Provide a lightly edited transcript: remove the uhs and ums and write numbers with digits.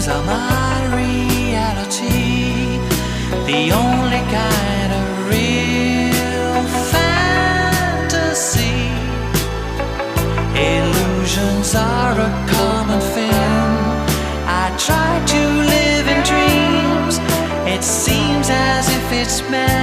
are my reality, the only kind of real fantasy. Illusions are a common thing. I try to live in dreams. It seems as if it's meant